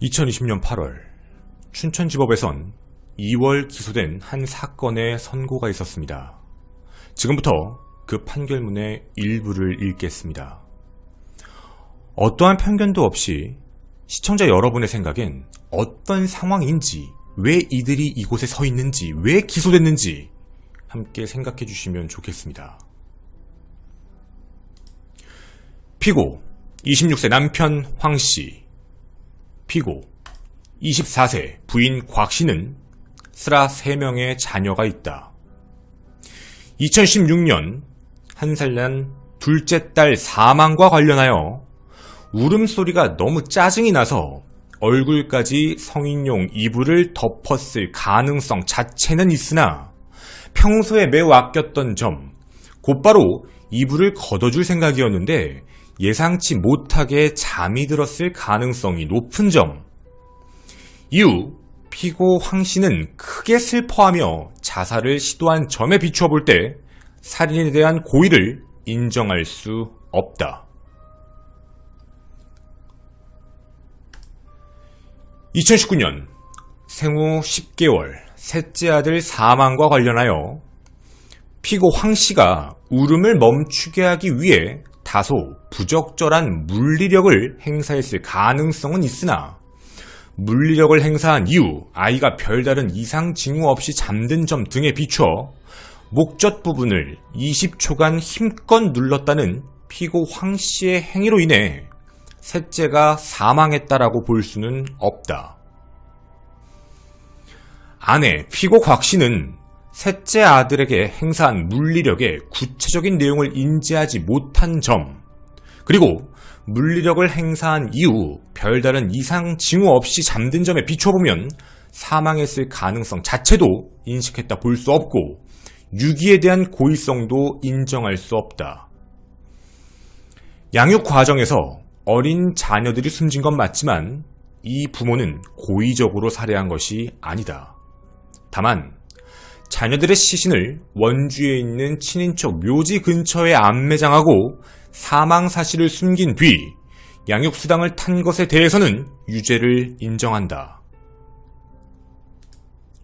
2020년 8월 춘천지법에선 2월 기소된 한 사건의 선고가 있었습니다. 지금부터 그 판결문의 일부를 읽겠습니다. 어떠한 편견도 없이 시청자 여러분의 생각엔 어떤 상황인지, 왜 이들이 이곳에 서 있는지, 왜 기소됐는지 함께 생각해 주시면 좋겠습니다. 피고 26세 남편 황씨, 피고 24세 부인 곽씨는 쓰라 3명의 자녀가 있다. 2016년 1살 난 둘째 딸 사망과 관련하여 울음소리가 너무 짜증이 나서 얼굴까지 성인용 이불을 덮었을 가능성 자체는 있으나 평소에 매우 아꼈던 점, 곧바로 이불을 걷어줄 생각이었는데 예상치 못하게 잠이 들었을 가능성이 높은 점, 이후 피고 황씨는 크게 슬퍼하며 자살을 시도한 점에 비추어 볼 때 살인에 대한 고의를 인정할 수 없다. 2019년 생후 10개월 셋째 아들 사망과 관련하여 피고 황씨가 울음을 멈추게 하기 위해 다소 부적절한 물리력을 행사했을 가능성은 있으나 물리력을 행사한 이후 아이가 별다른 이상 징후 없이 잠든 점 등에 비추어 목젖 부분을 20초간 힘껏 눌렀다는 피고 황씨의 행위로 인해 셋째가 사망했다라고 볼 수는 없다. 아내 피고 곽씨는 셋째 아들에게 행사한 물리력의 구체적인 내용을 인지하지 못한 점, 그리고 물리력을 행사한 이후 별다른 이상 징후 없이 잠든 점에 비춰보면 사망했을 가능성 자체도 인식했다 볼 수 없고 유기에 대한 고의성도 인정할 수 없다. 양육 과정에서 어린 자녀들이 숨진 건 맞지만 이 부모는 고의적으로 살해한 것이 아니다. 다만 자녀들의 시신을 원주에 있는 친인척 묘지 근처에 안매장하고 사망 사실을 숨긴 뒤 양육수당을 탄 것에 대해서는 유죄를 인정한다.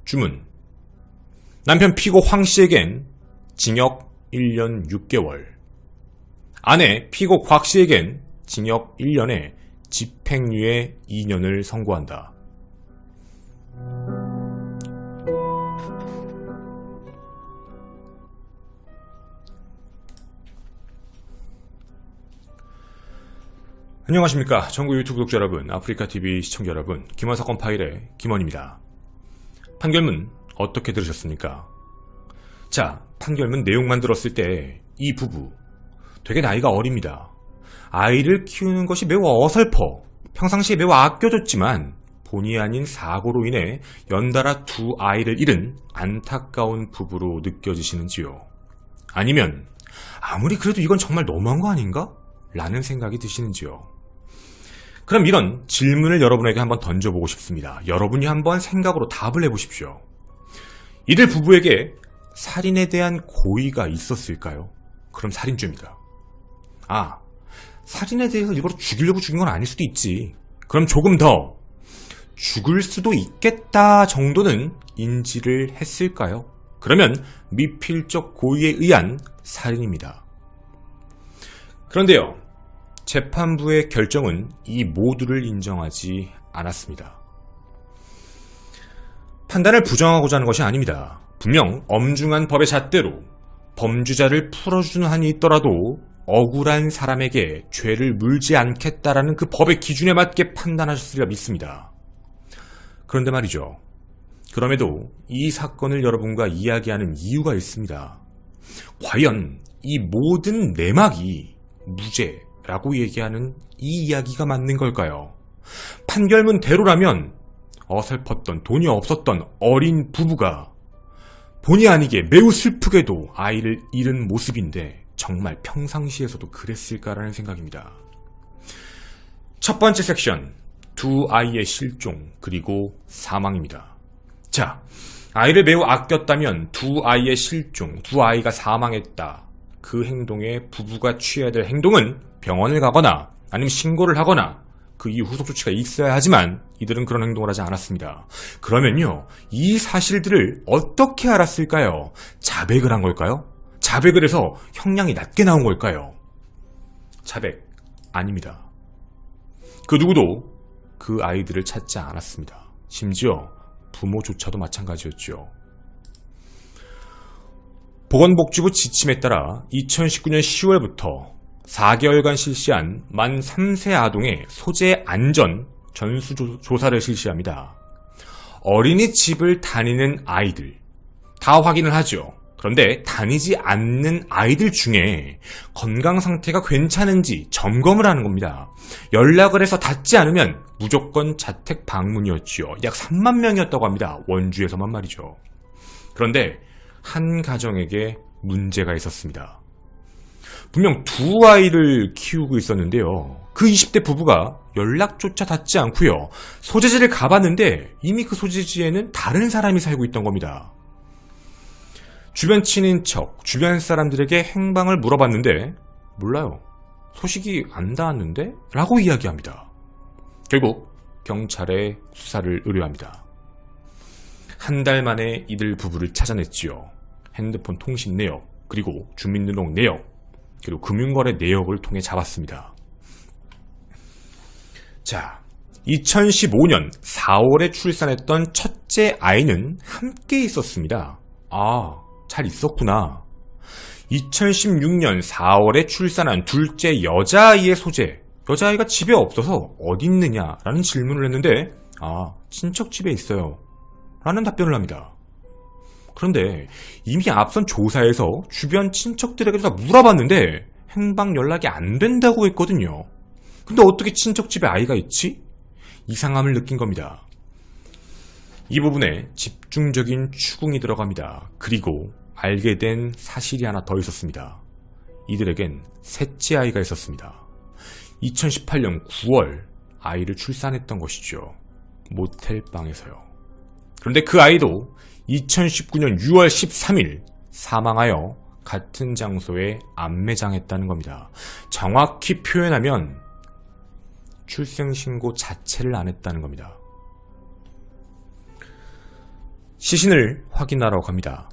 주문. 남편 피고 황씨에겐 징역 1년 6개월, 아내 피고 곽씨에겐 징역 1년에 집행유예 2년을 선고한다. 안녕하십니까. 전국 유튜브 구독자 여러분, 아프리카TV 시청자 여러분, 김원사건 파일의 김원입니다. 판결문 어떻게 들으셨습니까? 자, 판결문 내용만 들었을 때 이 부부 되게 나이가 어립니다. 아이를 키우는 것이 매우 어설퍼 평상시에 매우 아껴줬지만 본의 아닌 사고로 인해 연달아 2 아이를 잃은 안타까운 부부로 느껴지시는지요? 아니면 아무리 그래도 이건 정말 너무한 거 아닌가? 라는 생각이 드시는지요? 그럼 이런 질문을 여러분에게 한번 던져보고 싶습니다. 여러분이 한번 생각으로 답을 해보십시오. 이들 부부에게 살인에 대한 고의가 있었을까요? 그럼 살인죄입니다. 아, 살인에 대해서 일부러 죽이려고 죽인 건 아닐 수도 있지. 그럼 조금 더 죽을 수도 있겠다 정도는 인지를 했을까요? 그러면 미필적 고의에 의한 살인입니다. 그런데요, 재판부의 결정은 이 모두를 인정하지 않았습니다. 판단을 부정하고자 하는 것이 아닙니다. 분명 엄중한 법의 잣대로 범죄자를 풀어주는 한이 있더라도 억울한 사람에게 죄를 물지 않겠다라는 그 법의 기준에 맞게 판단하셨으리라 믿습니다. 그런데 말이죠. 그럼에도 이 사건을 여러분과 이야기하는 이유가 있습니다. 과연 이 모든 내막이 무죄라고 얘기하는 이 이야기가 맞는 걸까요? 판결문대로라면 어설펐던 돈이 없었던 어린 부부가 본의 아니게 매우 슬프게도 아이를 잃은 모습인데 정말 평상시에서도 그랬을까라는 생각입니다. 첫 번째 섹션, 2 아이의 실종 그리고 사망입니다. 자, 아이를 매우 아꼈다면 2 아이의 실종, 2 아이가 사망했다. 그 행동에 부부가 취해야 될 행동은 병원을 가거나 아니면 신고를 하거나 그 이후 후속 조치가 있어야 하지만 이들은 그런 행동을 하지 않았습니다. 그러면요, 이 사실들을 어떻게 알았을까요? 자백을 한 걸까요? 자백을 해서 형량이 낮게 나온 걸까요? 자백 아닙니다. 그 누구도 그 아이들을 찾지 않았습니다. 심지어 부모조차도 마찬가지였죠. 보건복지부 지침에 따라 2019년 10월부터 4개월간 실시한 만 3세 아동의 소재 안전 전수조사를 실시합니다. 어린이집을 다니는 아이들 다 확인을 하죠. 그런데 다니지 않는 아이들 중에 건강 상태가 괜찮은지 점검을 하는 겁니다. 연락을 해서 닿지 않으면 무조건 자택 방문이었지요. 약 3만 명이었다고 합니다. 원주에서만 말이죠. 그런데 한 가정에게 문제가 있었습니다. 분명 두 아이를 키우고 있었는데요. 그 20대 부부가 연락조차 닿지 않고요. 소재지를 가봤는데 이미 그 소재지에는 다른 사람이 살고 있던 겁니다. 주변 친인척, 주변 사람들에게 행방을 물어봤는데 몰라요. 소식이 안 닿았는데? 라고 이야기합니다. 결국 경찰에 수사를 의뢰합니다. 한 달 만에 이들 부부를 찾아냈지요. 핸드폰 통신 내역, 그리고 주민등록 내역, 그리고 금융거래 내역을 통해 잡았습니다. 자, 2015년 4월에 출산했던 첫째 아이는 함께 있었습니다. 아, 잘 있었구나. 2016년 4월에 출산한 둘째 여자아이의 소재, 여자아이가 집에 없어서 어디 있느냐라는 질문을 했는데 아, 친척 집에 있어요 라는 답변을 합니다. 그런데 이미 앞선 조사에서 주변 친척들에게도 다 물어봤는데 행방 연락이 안 된다고 했거든요. 근데 어떻게 친척 집에 아이가 있지? 이상함을 느낀 겁니다. 이 부분에 집중적인 추궁이 들어갑니다. 그리고 알게 된 사실이 하나 더 있었습니다. 이들에겐 셋째 아이가 있었습니다. 2018년 9월 아이를 출산했던 것이죠. 모텔방에서요. 그런데 그 아이도 2019년 6월 13일 사망하여 같은 장소에 안매장했다는 겁니다. 정확히 표현하면 출생신고 자체를 안 했다는 겁니다. 시신을 확인하러 갑니다.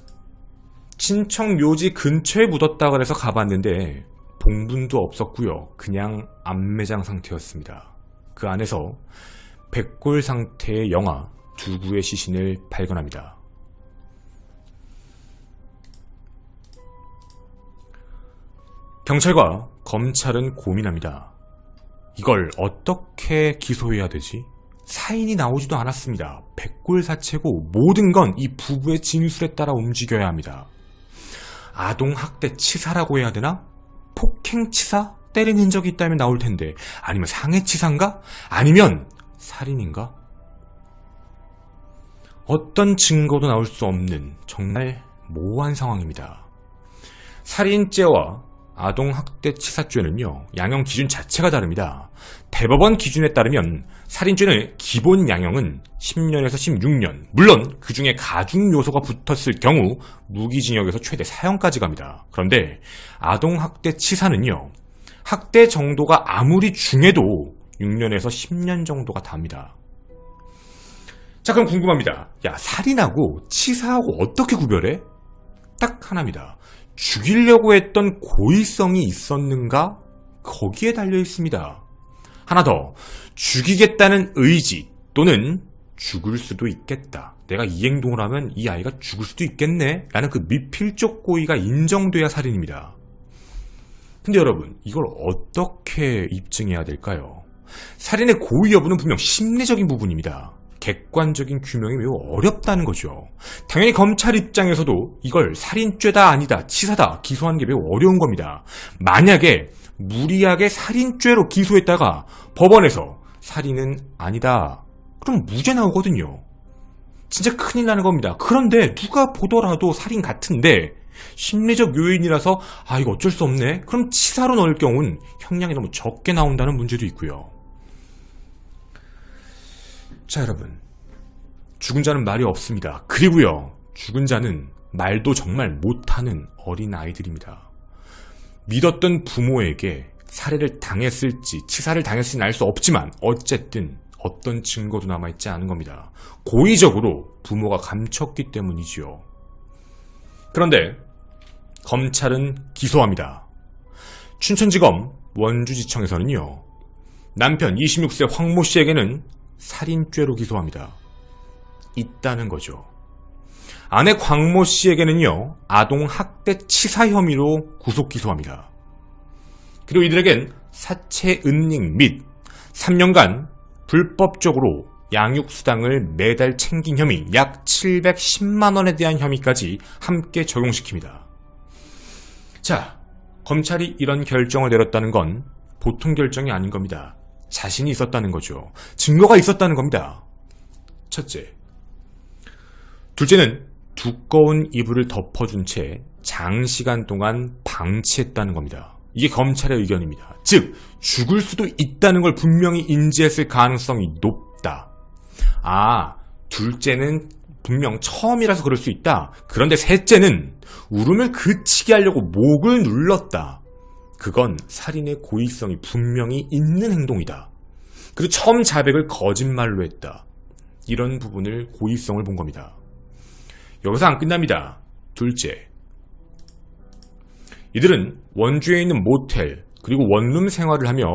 친척 묘지 근처에 묻었다 그래서 가봤는데 봉분도 없었고요. 그냥 안매장 상태였습니다. 그 안에서 백골 상태의 영아 두 구의 시신을 발견합니다. 경찰과 검찰은 고민합니다. 이걸 어떻게 기소해야 되지? 사인이 나오지도 않았습니다. 백골사체고 모든 건 이 부부의 진술에 따라 움직여야 합니다. 아동학대 치사라고 해야 되나? 폭행치사? 때린 흔적이 있다면 나올 텐데 아니면 상해치사인가? 아니면 살인인가? 어떤 증거도 나올 수 없는 정말 모호한 상황입니다. 살인죄와 아동학대치사죄는요, 양형 기준 자체가 다릅니다. 대법원 기준에 따르면 살인죄는 기본 양형은 10년에서 16년, 물론 그 중에 가중 요소가 붙었을 경우 무기징역에서 최대 4년까지 갑니다. 그런데 아동학대치사는요, 학대 정도가 아무리 중해도 6년에서 10년 정도가 답니다. 자, 그럼 궁금합니다. 야, 살인하고 치사하고 어떻게 구별해? 딱 하나입니다. 죽이려고 했던 고의성이 있었는가? 거기에 달려 있습니다. 하나 더, 죽이겠다는 의지 또는 죽을 수도 있겠다. 내가 이 행동을 하면 이 아이가 죽을 수도 있겠네 라는 그 미필적 고의가 인정돼야 살인입니다. 근데 여러분, 이걸 어떻게 입증해야 될까요? 살인의 고의 여부는 분명 심리적인 부분입니다. 객관적인 규명이 매우 어렵다는 거죠. 당연히 검찰 입장에서도 이걸 살인죄다 아니다 치사다 기소하는 게 매우 어려운 겁니다. 만약에 무리하게 살인죄로 기소했다가 법원에서 살인은 아니다 그럼 무죄 나오거든요. 진짜 큰일 나는 겁니다. 그런데 누가 보더라도 살인 같은데 심리적 요인이라서 아 이거 어쩔 수 없네 그럼 치사로 넣을 경우는 형량이 너무 적게 나온다는 문제도 있고요. 자, 여러분, 죽은 자는 말이 없습니다. 그리고요, 죽은 자는 말도 정말 못하는 어린 아이들입니다. 믿었던 부모에게 살해를 당했을지 치사를 당했을지는 알 수 없지만 어쨌든 어떤 증거도 남아있지 않은 겁니다. 고의적으로 부모가 감췄기 때문이지요. 그런데 검찰은 기소합니다. 춘천지검 원주지청에서는요, 남편 26세 황모 씨에게는 살인죄로 기소합니다. 있다는 거죠. 아내 광모 씨에게는요, 아동학대 치사 혐의로 구속 기소합니다. 그리고 이들에겐 사체 은닉 및 3년간 불법적으로 양육수당을 매달 챙긴 혐의 약 710만원에 대한 혐의까지 함께 적용시킵니다. 자, 검찰이 이런 결정을 내렸다는 건 보통 결정이 아닌 겁니다. 자신이 있었다는 거죠. 증거가 있었다는 겁니다. 첫째. 둘째는 두꺼운 이불을 덮어준 채 장시간 동안 방치했다는 겁니다. 이게 검찰의 의견입니다. 즉, 죽을 수도 있다는 걸 분명히 인지했을 가능성이 높다. 둘째는 분명 처음이라서 그럴 수 있다. 그런데 셋째는 울음을 그치게 하려고 목을 눌렀다. 그건 살인의 고의성이 분명히 있는 행동이다. 그리고 처음 자백을 거짓말로 했다. 이런 부분을 고의성을 본 겁니다. 여기서 안 끝납니다. 둘째. 이들은 원주에 있는 모텔 그리고 원룸 생활을 하며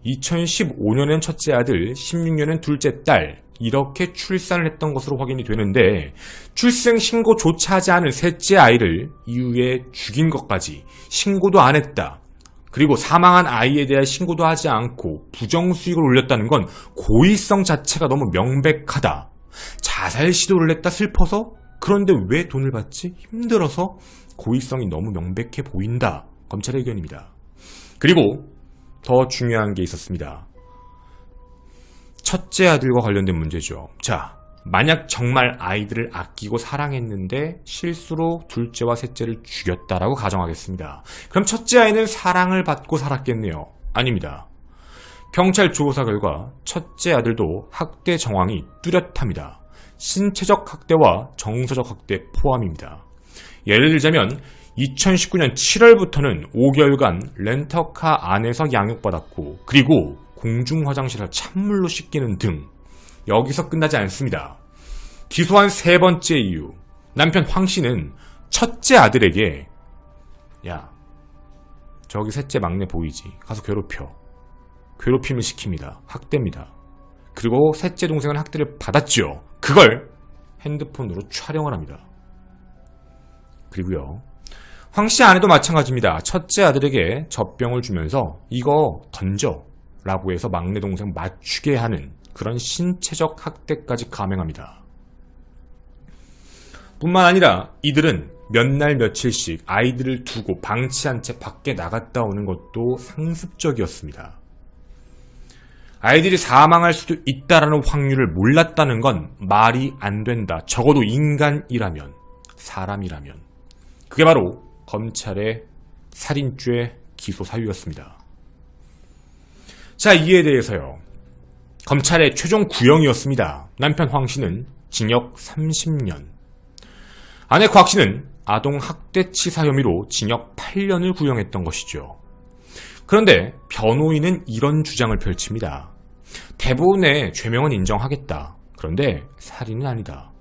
2015년엔 첫째 아들, 16년엔 둘째 딸 이렇게 출산을 했던 것으로 확인이 되는데 출생 신고조차 하지 않은 셋째 아이를 이후에 죽인 것까지 신고도 안 했다. 그리고 사망한 아이에 대한 신고도 하지 않고 부정수익을 올렸다는 건 고의성 자체가 너무 명백하다. 자살 시도를 했다 슬퍼서? 그런데 왜 돈을 받지? 힘들어서? 고의성이 너무 명백해 보인다. 검찰의 의견입니다. 그리고 더 중요한 게 있었습니다. 첫째 아들과 관련된 문제죠. 자, 만약 정말 아이들을 아끼고 사랑했는데 실수로 둘째와 셋째를 죽였다라고 가정하겠습니다. 그럼 첫째 아이는 사랑을 받고 살았겠네요. 아닙니다. 경찰 조사 결과 첫째 아들도 학대 정황이 뚜렷합니다. 신체적 학대와 정서적 학대 포함입니다. 예를 들자면 2019년 7월부터는 5개월간 렌터카 안에서 양육받았고 그리고 공중화장실을 찬물로 씻기는 등 여기서 끝나지 않습니다. 기소한 세 번째 이유, 남편 황 씨는 첫째 아들에게 야, 저기 셋째 막내 보이지? 가서 괴롭힘을 시킵니다. 학대입니다. 그리고 셋째 동생은 학대를 받았죠. 그걸 핸드폰으로 촬영을 합니다. 그리고요, 황 씨 아내도 마찬가지입니다. 첫째 아들에게 젖병을 주면서 이거 던져 라고 해서 막내 동생 맞추게 하는 그런 신체적 학대까지 감행합니다. 뿐만 아니라 이들은 몇 날 며칠씩 아이들을 두고 방치한 채 밖에 나갔다 오는 것도 상습적이었습니다. 아이들이 사망할 수도 있다라는 확률을 몰랐다는 건 말이 안 된다. 적어도 인간이라면, 사람이라면. 그게 바로 검찰의 살인죄 기소 사유였습니다. 자, 이에 대해서요. 검찰의 최종 구형이었습니다. 남편 황 씨는 징역 30년. 아내 곽 씨는 아동 학대치사 혐의로 징역 8년을 구형했던 것이죠. 그런데 변호인은 이런 주장을 펼칩니다. 대부분의 죄명은 인정하겠다. 그런데 살인은 아니다.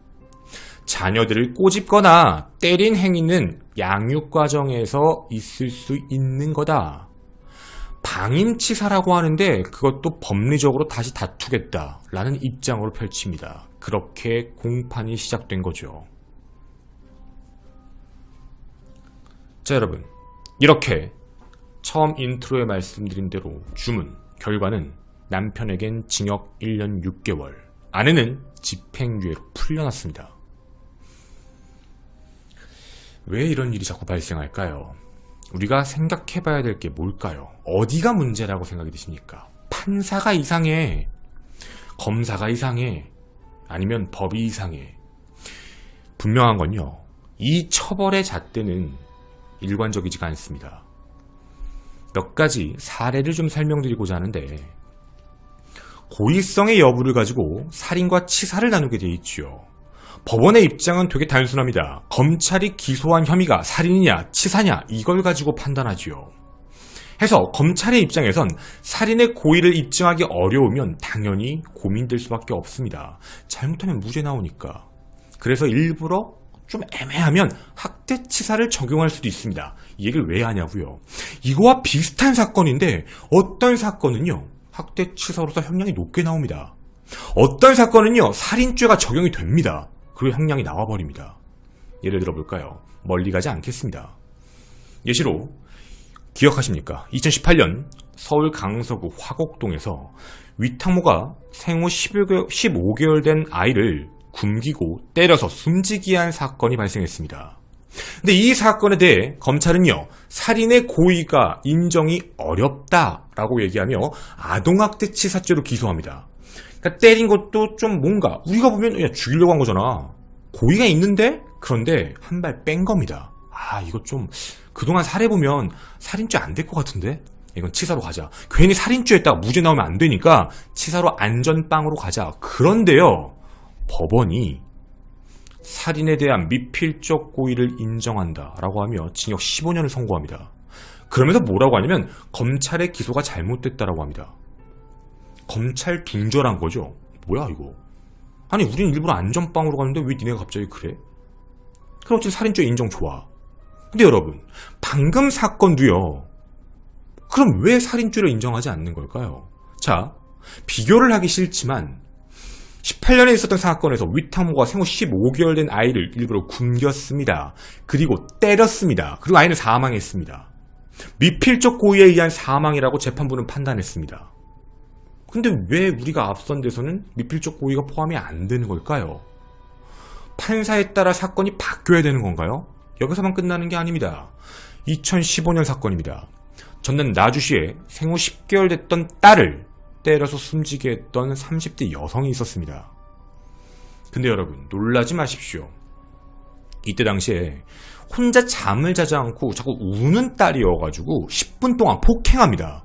자녀들을 꼬집거나 때린 행위는 양육 과정에서 있을 수 있는 거다. 방임치사라고 하는데 그것도 법리적으로 다시 다투겠다라는 입장으로 펼칩니다. 그렇게 공판이 시작된 거죠. 자, 여러분, 이렇게 처음 인트로에 말씀드린 대로 주문, 결과는 남편에겐 징역 1년 6개월, 아내는 집행유예로 풀려났습니다. 왜 이런 일이 자꾸 발생할까요? 우리가 생각해봐야 될 게 뭘까요? 어디가 문제라고 생각이 드십니까? 판사가 이상해? 검사가 이상해? 아니면 법이 이상해? 분명한 건요, 이 처벌의 잣대는 일관적이지가 않습니다. 몇 가지 사례를 좀 설명드리고자 하는데, 고의성의 여부를 가지고 살인과 치사를 나누게 되어 있죠. 법원의 입장은 되게 단순합니다. 검찰이 기소한 혐의가 살인이냐 치사냐 이걸 가지고 판단하지요. 해서 검찰의 입장에선 살인의 고의를 입증하기 어려우면 당연히 고민될 수밖에 없습니다. 잘못하면 무죄 나오니까. 그래서 일부러 좀 애매하면 학대치사를 적용할 수도 있습니다. 이 얘기를 왜 하냐고요. 이거와 비슷한 사건인데 어떤 사건은요 학대치사로서 형량이 높게 나옵니다. 어떤 사건은요 살인죄가 적용이 됩니다. 그리고 형량이 나와버립니다. 예를 들어볼까요? 멀리 가지 않겠습니다. 예시로 기억하십니까? 2018년 서울 강서구 화곡동에서 위탁모가 생후 15개월 된 아이를 굶기고 때려서 숨지게 한 사건이 발생했습니다. 근데 이 사건에 대해 검찰은요 살인의 고의가 인정이 어렵다라고 얘기하며 아동학대치사죄로 기소합니다. 그러니까 때린 것도 좀 뭔가 우리가 보면 야, 죽이려고 한 거잖아. 고의가 있는데 그런데 한 발 뺀 겁니다. 아 이거 좀 그동안 살해 보면 살인죄 안 될 것 같은데 이건 치사로 가자. 괜히 살인죄 했다가 무죄 나오면 안 되니까 치사로 안전빵으로 가자. 그런데요 법원이 살인에 대한 미필적 고의를 인정한다라고 하며 징역 15년을 선고합니다. 그러면서 뭐라고 하냐면 검찰의 기소가 잘못됐다라고 합니다. 검찰 둔절한 거죠. 뭐야 이거. 아니 우린 일부러 안전빵으로 가는데 왜 니네가 갑자기 그래? 그럼 어쨌든 살인죄 인정 좋아. 근데 여러분 방금 사건도요. 그럼 왜 살인죄를 인정하지 않는 걸까요? 자 비교를 하기 싫지만 18년에 있었던 사건에서 위탁모가 생후 15개월 된 아이를 일부러 굶겼습니다. 그리고 때렸습니다. 그리고 아이는 사망했습니다. 미필적 고의에 의한 사망이라고 재판부는 판단했습니다. 근데 왜 우리가 앞선 데서는 미필적 고의가 포함이 안 되는 걸까요? 판사에 따라 사건이 바뀌어야 되는 건가요? 여기서만 끝나는 게 아닙니다. 2015년 사건입니다. 전남 나주시에 생후 10개월 됐던 딸을 때려서 숨지게 했던 30대 여성이 있었습니다. 근데 여러분 놀라지 마십시오. 이때 당시에 혼자 잠을 자지 않고 자꾸 우는 딸이어가지고 10분 동안 폭행합니다.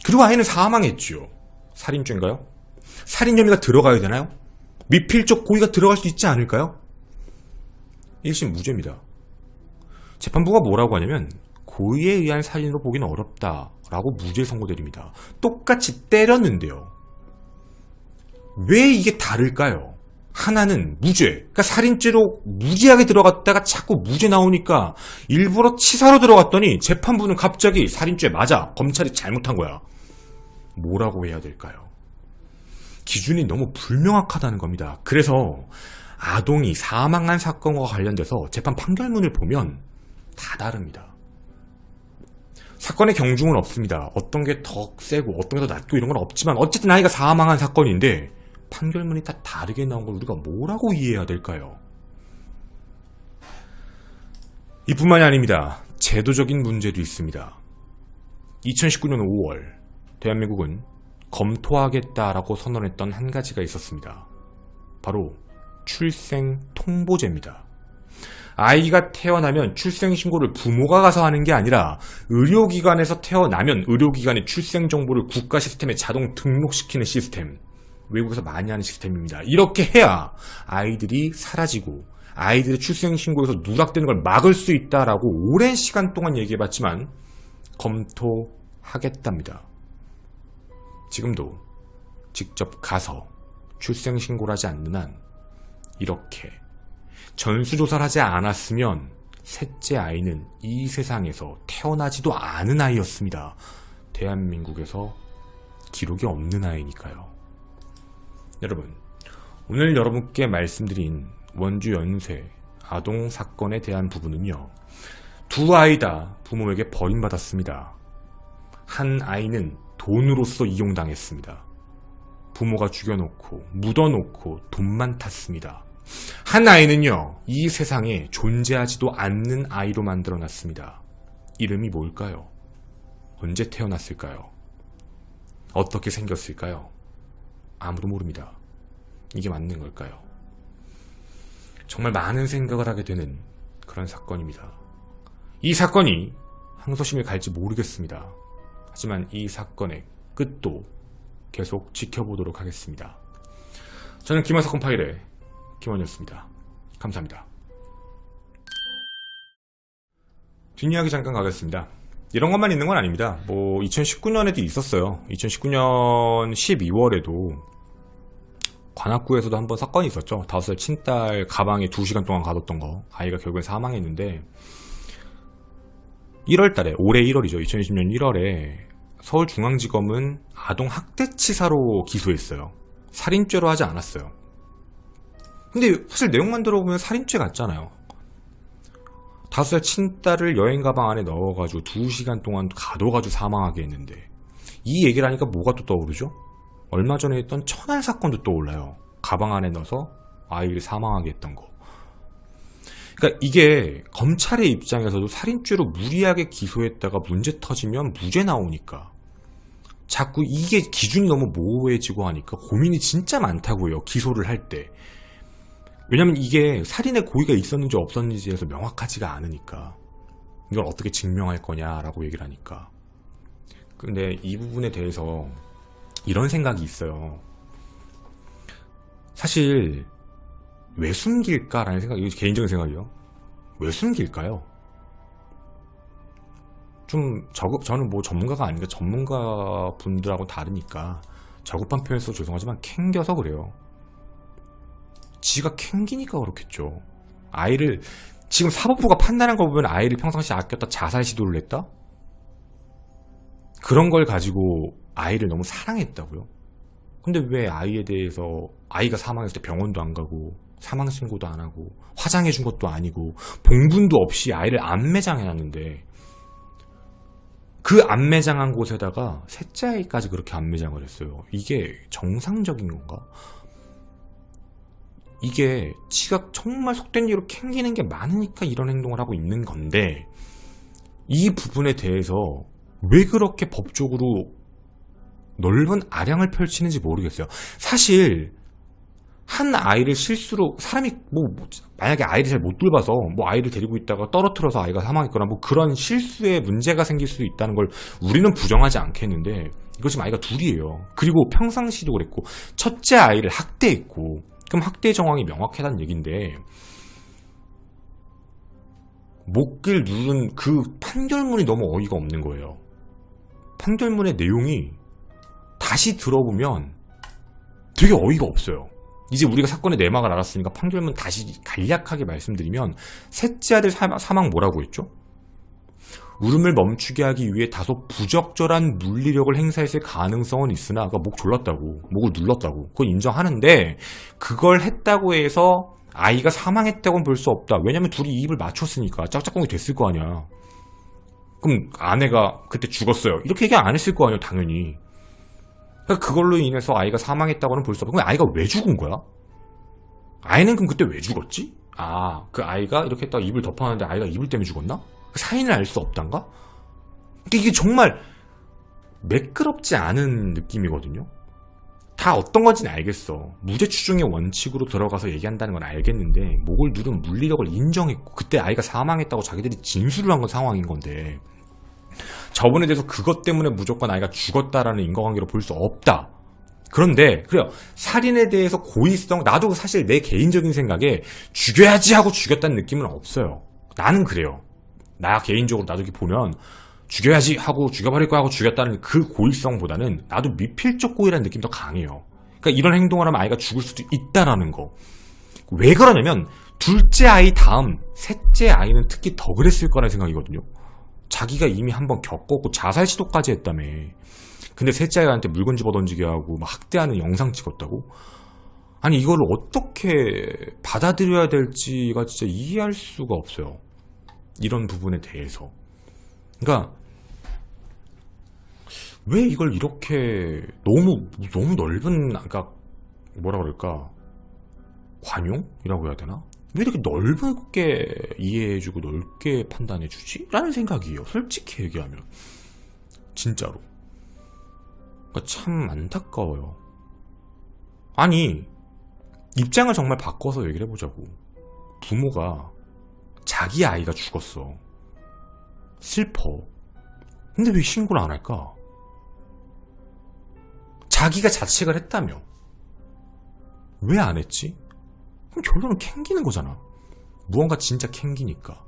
그리고 아이는 사망했죠. 살인죄인가요? 살인 혐의가 들어가야 되나요? 미필적 고의가 들어갈 수 있지 않을까요? 1심 무죄입니다. 재판부가 뭐라고 하냐면 고의에 의한 살인으로 보기는 어렵다라고 무죄 선고 내립니다. 똑같이 때렸는데요. 왜 이게 다를까요? 하나는 무죄, 그러니까 살인죄로 무지하게 들어갔다가 자꾸 무죄 나오니까 일부러 치사로 들어갔더니 재판부는 갑자기 살인죄 맞아, 검찰이 잘못한 거야. 뭐라고 해야 될까요? 기준이 너무 불명확하다는 겁니다. 그래서 아동이 사망한 사건과 관련돼서 재판 판결문을 보면 다 다릅니다. 사건의 경중은 없습니다. 어떤 게 더 세고 어떤 게 더 낮고 이런 건 없지만 어쨌든 아이가 사망한 사건인데 판결문이 다 다르게 나온 걸 우리가 뭐라고 이해해야 될까요? 이뿐만이 아닙니다. 제도적인 문제도 있습니다. 2019년 5월 대한민국은 검토하겠다라고 선언했던 한 가지가 있었습니다. 바로 출생통보제입니다. 아이가 태어나면 출생신고를 부모가 가서 하는 게 아니라 의료기관에서 태어나면 의료기관의 출생정보를 국가 시스템에 자동 등록시키는 시스템, 외국에서 많이 하는 시스템입니다. 이렇게 해야 아이들이 사라지고 아이들의 출생신고에서 누락되는 걸 막을 수 있다라고 오랜 시간 동안 얘기해봤지만 검토하겠답니다. 지금도 직접 가서 출생신고를 하지 않는 한 이렇게 전수조사를 하지 않았으면 셋째 아이는 이 세상에서 태어나지도 않은 아이였습니다. 대한민국에서 기록이 없는 아이니까요. 여러분, 오늘 여러분께 말씀드린 원주 연쇄 아동 사건에 대한 부분은요, 두 아이 다 부모에게 버림받았습니다. 한 아이는 돈으로서 이용당했습니다. 부모가 죽여놓고 묻어놓고 돈만 탔습니다. 한 아이는요, 이 세상에 존재하지도 않는 아이로 만들어놨습니다. 이름이 뭘까요? 언제 태어났을까요? 어떻게 생겼을까요? 아무도 모릅니다. 이게 맞는 걸까요? 정말 많은 생각을 하게 되는 그런 사건입니다. 이 사건이 항소심을 갈지 모르겠습니다. 하지만 이 사건의 끝도 계속 지켜보도록 하겠습니다. 저는 김한 사건 파일의 김원이었습니다. 감사합니다. 뒷이야기 잠깐 가겠습니다. 이런 것만 있는 건 아닙니다. 뭐 2019년에도 있었어요. 2019년 12월에도 관악구에서도 한번 사건이 있었죠. 5살 친딸 가방에 2시간 동안 가뒀던 거. 아이가 결국엔 사망했는데 1월달에 올해 1월이죠. 2020년 1월에 서울중앙지검은 아동 학대치사로 기소했어요. 살인죄로 하지 않았어요. 근데 사실 내용만 들어보면 살인죄 같잖아요. 5살 친딸을 여행 가방 안에 넣어가지고 2시간 동안 가둬가지고 사망하게 했는데 이 얘기를 하니까 뭐가 또 떠오르죠? 얼마 전에 했던 천안 사건도 떠올라요. 가방 안에 넣어서 아이를 사망하게 했던 거. 그러니까 이게 검찰의 입장에서도 살인죄로 무리하게 기소했다가 문제 터지면 무죄 나오니까 자꾸 이게 기준이 너무 모호해지고 하니까 고민이 진짜 많다고요. 기소를 할 때. 왜냐면 이게 살인의 고의가 있었는지 없었는지에서 명확하지가 않으니까 이걸 어떻게 증명할 거냐라고 얘기를 하니까. 근데 이 부분에 대해서 이런 생각이 있어요. 사실 왜 숨길까라는 생각, 이거 개인적인 생각이요. 왜 숨길까요? 저는 뭐 전문가가 아니니까 전문가 분들하고 다르니까 저급한 표현 써서 죄송하지만 캥겨서 그래요. 지가 캥기니까 그렇겠죠. 아이를 지금 사법부가 판단한 거 보면 아이를 평상시에 아꼈다 자살 시도를 했다? 그런 걸 가지고 아이를 너무 사랑했다고요? 근데 왜 아이에 대해서 아이가 사망했을 때 병원도 안 가고 사망신고도 안 하고 화장해 준 것도 아니고 봉분도 없이 아이를 안매장해놨는데 그 안매장한 곳에다가 셋째 아이까지 그렇게 안매장을 했어요. 이게 정상적인 건가? 이게 지가 정말 속된 뒤로 캥기는 게 많으니까 이런 행동을 하고 있는 건데 이 부분에 대해서 왜 그렇게 법적으로 넓은 아량을 펼치는지 모르겠어요. 사실 한 아이를 실수로 사람이 만약에 아이를 잘 못 돌봐서 아이를 데리고 있다가 떨어뜨려서 아이가 사망했거나 그런 실수에 문제가 생길 수도 있다는 걸 우리는 부정하지 않겠는데 이거 지금 아이가 둘이에요. 그리고 평상시도 그랬고 첫째 아이를 학대했고 그럼 학대 정황이 명확하다는 얘기인데 목길 누른 그 판결문이 너무 어이가 없는 거예요. 판결문의 내용이 다시 들어보면 되게 어이가 없어요. 이제 우리가 사건의 내막을 알았으니까 판결문 다시 간략하게 말씀드리면 셋째 아들 사망 뭐라고 했죠? 울음을 멈추게 하기 위해 다소 부적절한 물리력을 행사했을 가능성은 있으나 아까 목 졸랐다고 목을 눌렀다고 그건 인정하는데 그걸 했다고 해서 아이가 사망했다고는 볼 수 없다. 왜냐면 둘이 입을 맞췄으니까 짝짝꿍이 됐을 거 아니야. 그럼 아내가 그때 죽었어요 이렇게 얘기 안 했을 거 아니에요. 당연히. 그러니까 그걸로 인해서 아이가 사망했다고는 볼 수 없고 그럼 아이가 왜 죽은 거야? 아이는 그럼 그때 왜 죽었지? 그 아이가 이렇게 했다가 입을 덮었는데 아이가 이불 때문에 죽었나? 사인을 알 수 없단가? 그러니까 이게 정말 매끄럽지 않은 느낌이거든요. 다 어떤 건지는 알겠어. 무죄 추정의 원칙으로 들어가서 얘기한다는 건 알겠는데 목을 누른 물리력을 인정했고 그때 아이가 사망했다고 자기들이 진술을 한 건 상황인 건데 저번에 대해서 그것 때문에 무조건 아이가 죽었다라는 인과관계로 볼 수 없다. 그런데 그래요. 살인에 대해서 고의성 나도 사실 내 개인적인 생각에 죽여야지 하고 죽였다는 느낌은 없어요. 나는 그래요. 나 개인적으로 나도 이렇게 보면 죽여야지 하고 죽여버릴 거야 하고 죽였다는 그 고의성보다는 나도 미필적 고의라는 느낌이 더 강해요. 그러니까 이런 행동을 하면 아이가 죽을 수도 있다라는 거. 왜 그러냐면 둘째 아이 다음 셋째 아이는 특히 더 그랬을 거라는 생각이거든요. 자기가 이미 한번 겪었고 자살 시도까지 했다며. 근데 셋째 아이한테 물건 집어던지게 하고 막 학대하는 영상 찍었다고? 아니 이걸 어떻게 받아들여야 될지가 진짜 이해할 수가 없어요. 이런 부분에 대해서. 그러니까 왜 이걸 이렇게 너무 넓은 그러니까 뭐라 그럴까 관용이라고 해야 되나? 왜 이렇게 넓게 이해해주고 넓게 판단해주지? 라는 생각이에요. 솔직히 얘기하면 진짜로. 그러니까 참 안타까워요. 아니 입장을 정말 바꿔서 얘기를 해보자고. 부모가 자기 아이가 죽었어. 슬퍼. 근데 왜 신고를 안 할까? 자기가 자책을 했다며. 왜 안 했지? 그럼 결론은 캥기는 거잖아. 무언가 진짜 캥기니까.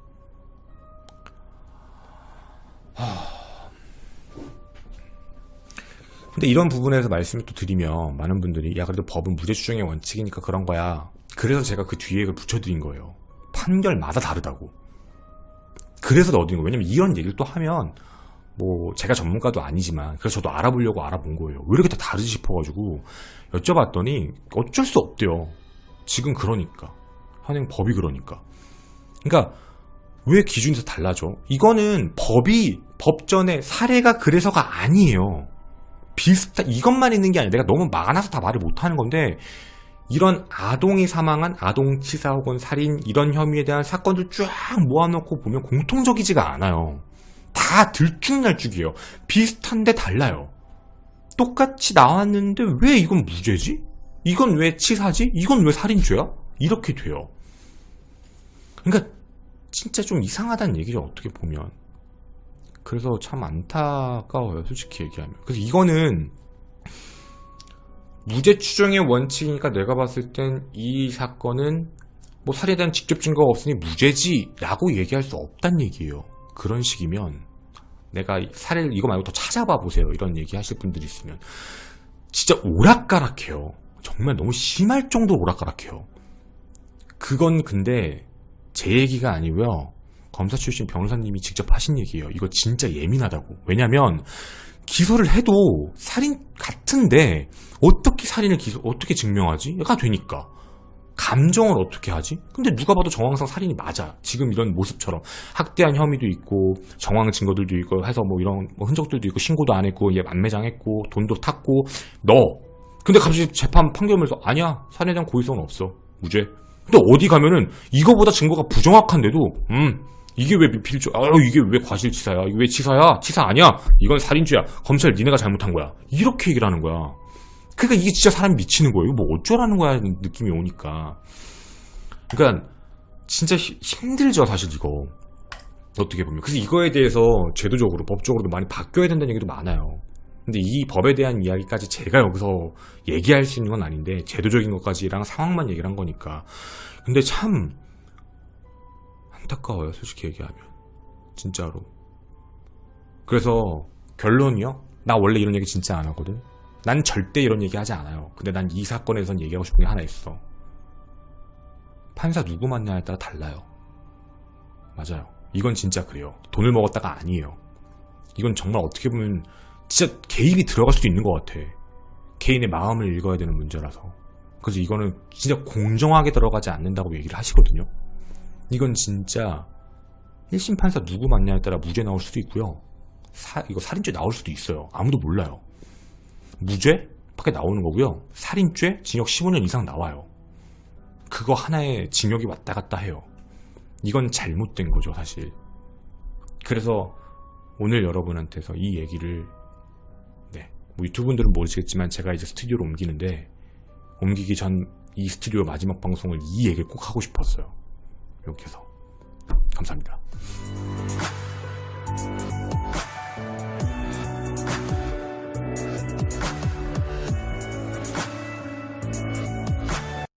근데 이런 부분에서 말씀을 또 드리면 많은 분들이 야 그래도 법은 무죄 추정의 원칙이니까 그런 거야. 그래서 제가 그 뒤에 이걸 붙여드린 거예요. 판결마다 다르다고. 그래서 넣어드린 거예요. 왜냐면 이런 얘기를 또 하면 뭐 제가 전문가도 아니지만 그래서 저도 알아보려고 알아본 거예요. 왜 이렇게 다 다르지 싶어가지고 여쭤봤더니 어쩔 수 없대요. 지금 그러니까. 현행 법이 그러니까. 그러니까 왜 기준에서 달라져? 이거는 법전에 사례가 그래서가 아니에요. 이것만 있는 게 아니라 내가 너무 많아서 다 말을 못하는 건데 이런 아동이 사망한 아동치사 혹은 살인 이런 혐의에 대한 사건들 쫙 모아놓고 보면 공통적이지가 않아요. 다 들쭉날쭉이에요. 비슷한데 달라요. 똑같이 나왔는데 왜 이건 무죄지? 이건 왜 치사지? 이건 왜 살인죄야? 이렇게 돼요. 그러니까 진짜 좀 이상하다는 얘기죠. 어떻게 보면. 그래서 참 안타까워요. 솔직히 얘기하면. 그래서 이거는 무죄 추정의 원칙이니까 내가 봤을 땐 이 사건은 뭐 살인에 대한 직접 증거가 없으니 무죄지라고 얘기할 수 없단 얘기예요. 그런 식이면 내가 사례를 이거 말고 더 찾아봐 보세요. 이런 얘기 하실 분들이 있으면 진짜 오락가락해요. 정말 너무 심할 정도로 오락가락해요. 그건 근데 제 얘기가 아니고요. 검사 출신 변호사님이 직접 하신 얘기예요. 이거 진짜 예민하다고. 왜냐면 기소를 해도 살인 같은데 어떻게 살인을 어떻게 증명하지?가 되니까. 감정을 어떻게 하지? 근데 누가 봐도 정황상 살인이 맞아. 지금 이런 모습처럼 학대한 혐의도 있고 정황 증거들도 있고 해서 뭐 이런 뭐 흔적들도 있고 신고도 안 했고 얘 만매장했고 돈도 탔고 근데 갑자기 재판 판결문에서 아니야 살인에 대한 고의성은 없어 무죄. 근데 어디 가면은 이거보다 증거가 부정확한데도 이게 왜 미필조 이게 왜 과실치사야 이게 왜 치사야 치사 아니야 이건 살인죄야 검찰 니네가 잘못한 거야 이렇게 얘기를 하는 거야. 그러니까 이게 진짜 사람이 미치는 거예요. 뭐 어쩌라는 거야 느낌이 오니까. 그러니까 진짜 힘들죠 사실 이거 어떻게 보면. 그래서 이거에 대해서 제도적으로 법적으로도 많이 바뀌어야 된다는 얘기도 많아요. 근데 이 법에 대한 이야기까지 제가 여기서 얘기할 수 있는 건 아닌데 제도적인 것까지랑 상황만 얘기를 한 거니까. 근데 참 안타까워요 솔직히 얘기하면 진짜로. 그래서 결론이요? 나 원래 이런 얘기 진짜 안 하거든. 난 절대 이런 얘기 하지 않아요. 근데 난 이 사건에선 얘기하고 싶은 게 하나 있어. 판사 누구 만나냐에 따라 달라요. 맞아요. 이건 진짜 그래요. 돈을 먹었다가 아니에요. 이건 정말 어떻게 보면 진짜 개입이 들어갈 수도 있는 것 같아. 개인의 마음을 읽어야 되는 문제라서. 그래서 이거는 진짜 공정하게 들어가지 않는다고 얘기를 하시거든요. 이건 진짜 1심 판사 누구 만나냐에 따라 무죄 나올 수도 있고요. 이거 살인죄 나올 수도 있어요. 아무도 몰라요. 무죄? 밖에 나오는 거고요. 살인죄? 징역 15년 이상 나와요. 그거 하나에 징역이 왔다 갔다 해요. 이건 잘못된 거죠 사실. 그래서 오늘 여러분한테서 이 얘기를 뭐 유튜브 분들은 모르시겠지만 제가 이제 스튜디오로 옮기는데 옮기기 전 이 스튜디오 마지막 방송을 이 얘기를 꼭 하고 싶었어요. 이렇게 해서 감사합니다.